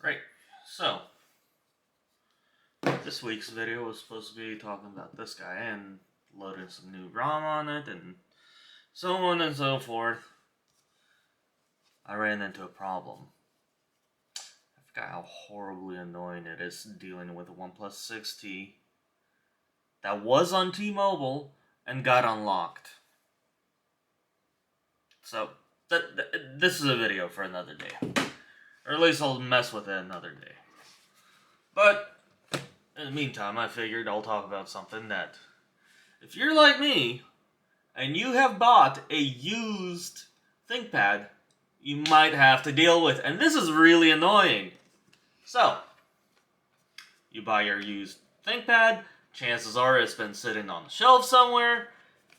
Right, so this week's video was supposed to be talking about this guy and loading some new ROM on it and so on and so forth. I ran into a problem. I forgot how horribly annoying it is dealing with a OnePlus 6T that was on T-Mobile and got unlocked. So, this is a video for another day. Or at least I'll mess with it another day. But, in the meantime, I figured I'll talk about something that, if you're like me, and you have bought a used Thinkpad, you might have to deal with. And this is really annoying. So, you buy your used Thinkpad, chances are it's been sitting on the shelf somewhere.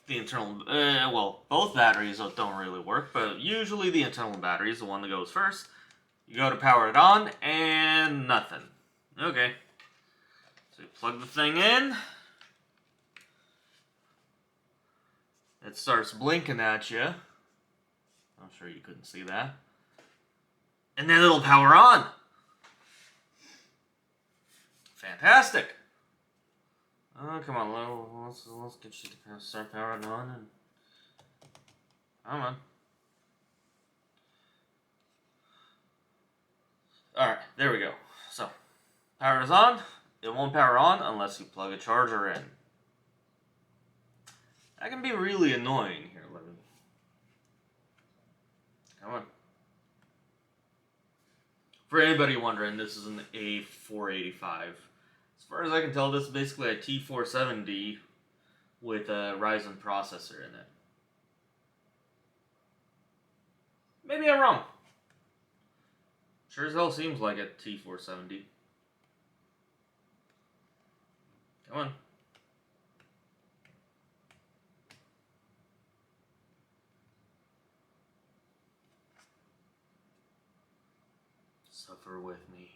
The internal, well, both batteries don't really work, but usually the internal battery is the one that goes first. You go to power it on, and nothing. Okay. So you plug the thing in. It starts blinking at you. I'm sure you couldn't see that. And then it'll power on. Fantastic. Oh, come on, let's get you to start powering on and come on. Alright, there we go. So, power is on. It won't power on unless you plug a charger in. That can be really annoying. Here, let me... Come on. For anybody wondering, this is an A485. As far as I can tell, this is basically a T470 with a Ryzen processor in it. Maybe I'm wrong. Sure as hell seems like a T470. Come on. Suffer with me.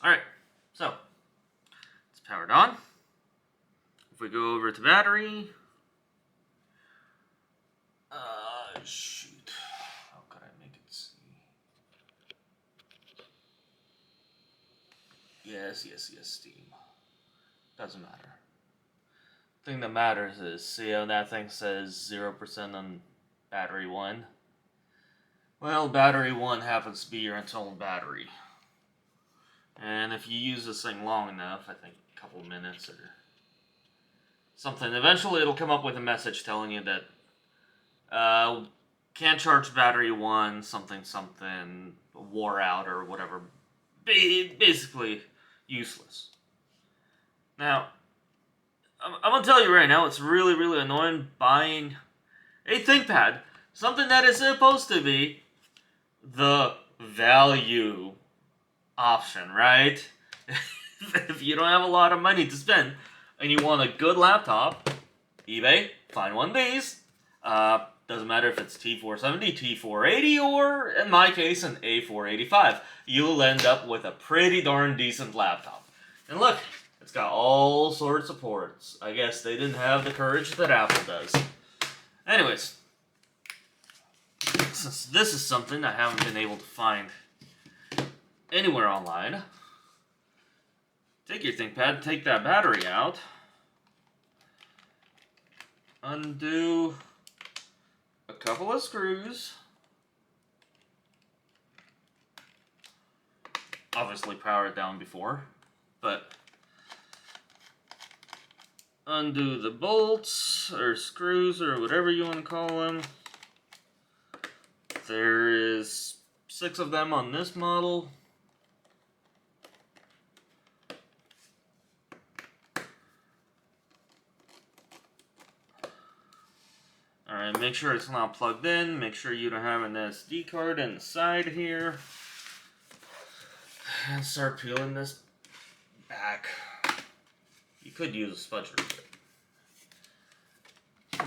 Alright, so it's powered on. If we go over to battery, shoot, how could I make it see? Yes, Steam. Doesn't matter. The thing that matters is, see how that thing says 0% on battery 1? Well, battery 1 happens to be your internal battery. And if you use this thing long enough, I think a couple minutes or something, eventually it'll come up with a message telling you that can't charge battery 1, something, wore out or whatever. Basically useless. Now, I'm going to tell you right now, it's really, really annoying buying a ThinkPad. Something that is supposed to be the value option, right? If you don't have a lot of money to spend and you want a good laptop, eBay, find one of these. Doesn't matter if it's T470, T480, or in my case, an A485. You'll end up with a pretty darn decent laptop. And look, it's got all sorts of ports. I guess they didn't have the courage that Apple does. Anyways, since this is something I haven't been able to find anywhere online, take your ThinkPad, take that battery out, undo a couple of screws, obviously power it down before, but undo the bolts or screws or whatever you want to call them. There is 6 of them on this model. Alright, make sure it's not plugged in. Make sure you don't have an SD card in the side here. And start peeling this back. You could use a spudger.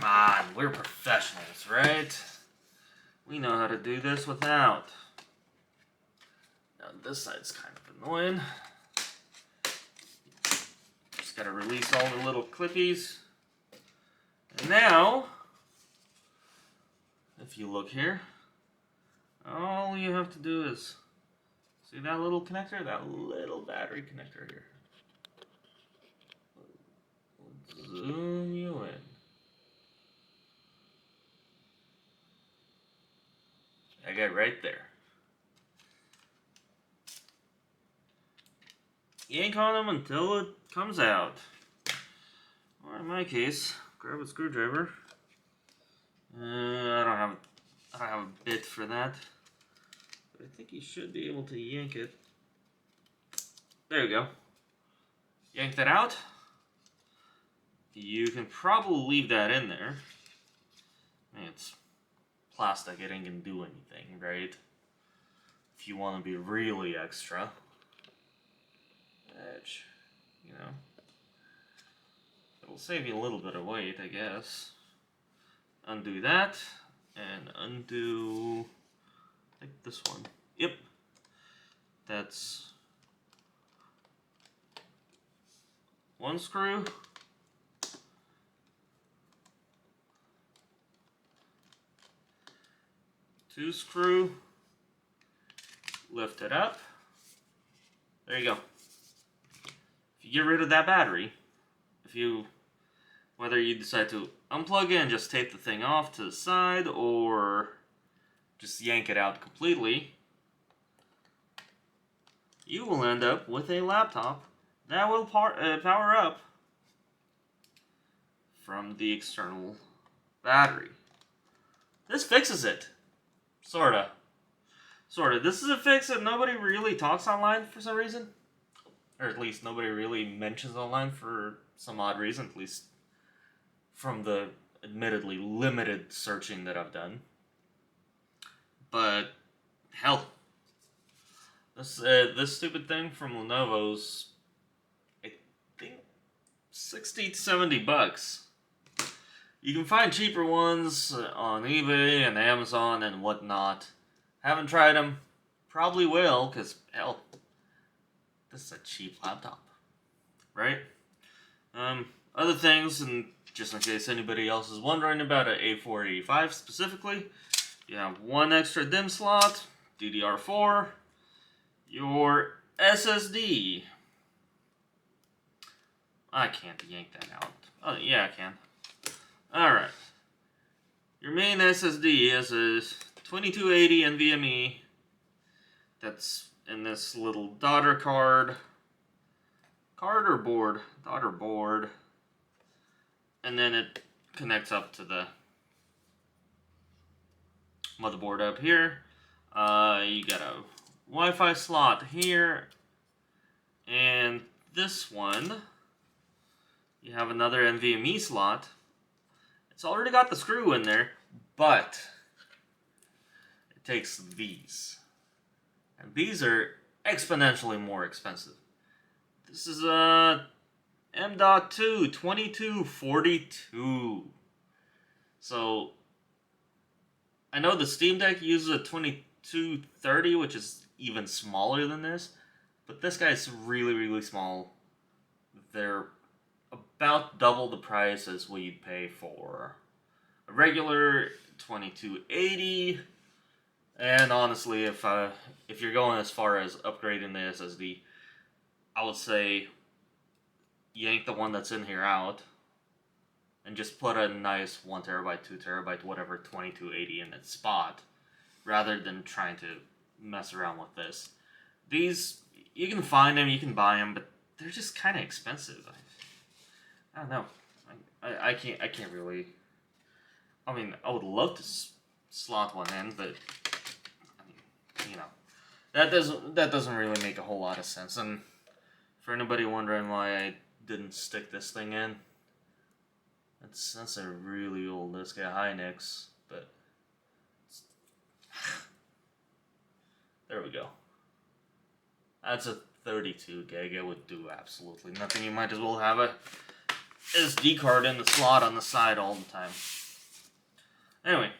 Come on, we're professionals, right? We know how to do this without. Now this side's kind of annoying. Just gotta release all the little clippies. And now, if you look here, all you have to do is, see that little connector? That little battery connector here. Zoom you in. I got right there. Yank on them until it comes out. Or in my case, grab a screwdriver. I don't have a bit for that. But I think you should be able to yank it. There you go. Yank that out. You can probably leave that in there. I mean, it's plastic, it ain't gonna do anything, right? If you want to be really extra. Edge, you know. It'll save you a little bit of weight, I guess. Undo that, and undo, I think this one. Yep. That's one screw. Two screw. Lift it up. There you go. If you get rid of that battery, whether you decide to unplug it and just tape the thing off to the side, or just yank it out completely, you will end up with a laptop that will power up from the external battery. This fixes it. Sorta. This is a fix that nobody really talks online for some reason. Or at least nobody really mentions online for some odd reason, at least from the admittedly limited searching that I've done. But, hell, this stupid thing from Lenovo's, I think, 60 to 70 bucks. You can find cheaper ones on eBay and Amazon and whatnot. Haven't tried them. Probably will, because, hell, this is a cheap laptop, right? Other things, and just in case anybody else is wondering about an A485 specifically, you have one extra DIMM slot, DDR4, your SSD. I can't yank that out. Oh, yeah, I can. Alright. Your main SSD is a 2280 NVMe. That's in this little daughter card. Daughter board. And then it connects up to the motherboard up here. You got a Wi-Fi slot here. And this one, you have another NVMe slot. It's already got the screw in there, but it takes these. And these are exponentially more expensive. This is a M.2 2242. So, I know the Steam Deck uses a 2230, which is even smaller than this, but this guy's really, really small. They're about double the price as what you'd pay for a regular 2280. And honestly, if you're going as far as upgrading the SSD, I would say yank the one that's in here out and just put a nice 1TB, 2TB, whatever 2280 in its spot, rather than trying to mess around with this. These, you can find them, you can buy them, but they're just kind of expensive. I don't know. I can't really. I mean, I would love to slot one in, but I mean, you know, that doesn't really make a whole lot of sense. And for anybody wondering why I didn't stick this thing in, that's a really old disk at Hynix, but there we go. That's a 32 gig. It would do absolutely nothing. You might as well have a SD card in the slot on the side all the time. Anyway,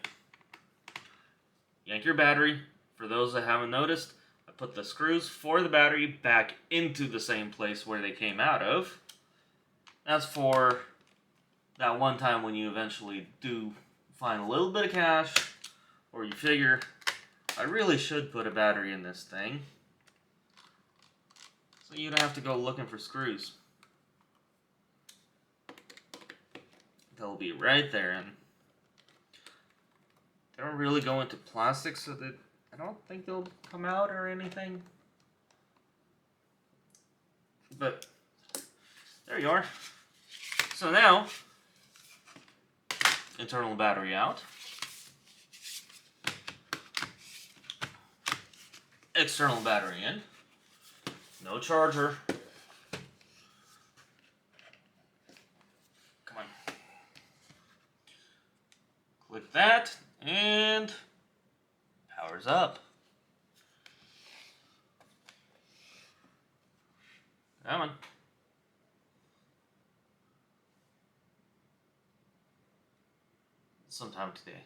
yank your battery. For those that haven't noticed, I put the screws for the battery back into the same place where they came out of. That's for that one time when you eventually do find a little bit of cash, or you figure, I really should put a battery in this thing. So you don't have to go looking for screws. They'll be right there, and they don't really go into plastic, so that I don't think they'll come out or anything. But there you are. So now, internal battery out. External battery in. No charger. Come on. Click that, and power's up. Come on. Sometime today.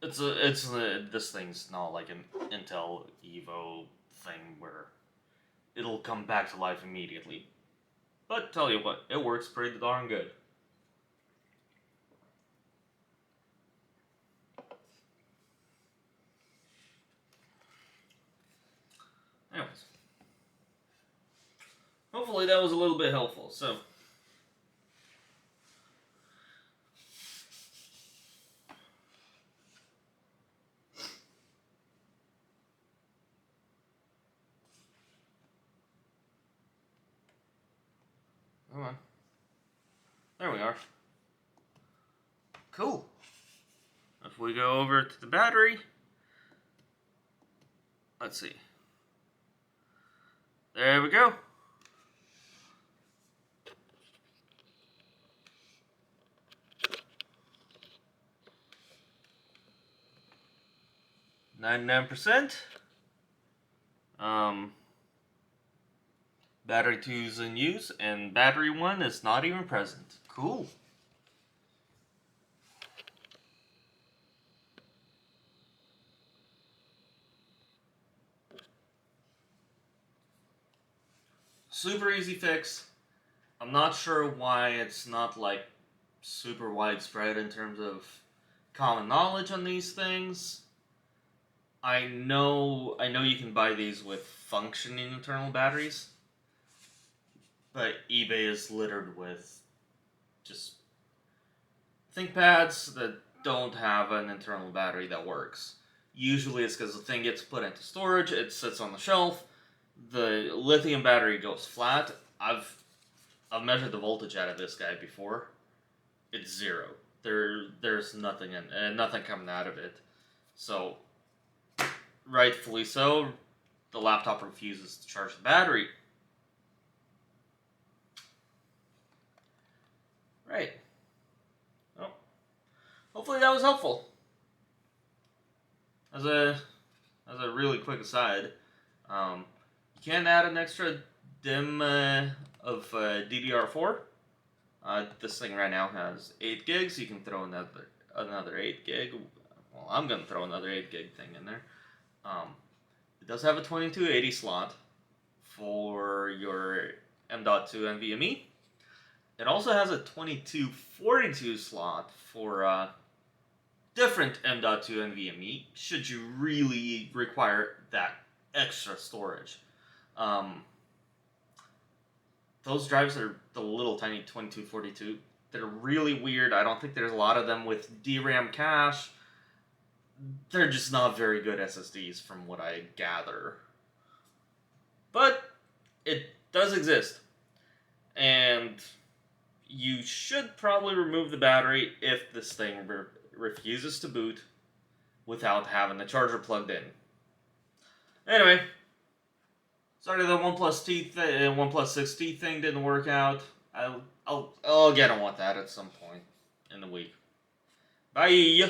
This thing's not like an Intel Evo thing where it'll come back to life immediately. But tell you what, it works pretty darn good. Anyways, hopefully that was a little bit helpful. So. Come on. There we are. Cool. If we go over to the battery, let's see. There we go. %. Battery 2's in use, and battery 1 is not even present. Cool. Super easy fix. I'm not sure why it's not like super widespread in terms of common knowledge on these things. I know you can buy these with functioning internal batteries, but eBay is littered with just Thinkpads that don't have an internal battery that works. Usually it's because the thing gets put into storage, it sits on the shelf, the lithium battery goes flat. I've measured the voltage out of this guy before. It's 0. There's nothing nothing coming out of it. So, rightfully so, the laptop refuses to charge the battery. Right. Well, hopefully that was helpful. As a really quick aside, you can add an extra DIMM of DDR4. This thing right now has 8 gigs. You can throw another 8 gig. Well, I'm gonna throw another 8 gig thing in there. It does have a 2280 slot for your M.2 NVMe. It also has a 2242 slot for different M.2 NVMe, should you really require that extra storage. Those drives are the little tiny 2242. They're really weird. I don't think there's a lot of them with DRAM cache. They're just not very good SSDs from what I gather. But it does exist. And you should probably remove the battery if this thing refuses to boot without having the charger plugged in. Anyway, sorry the OnePlus 6T thing didn't work out. I'll get on with that at some point in the week. Bye!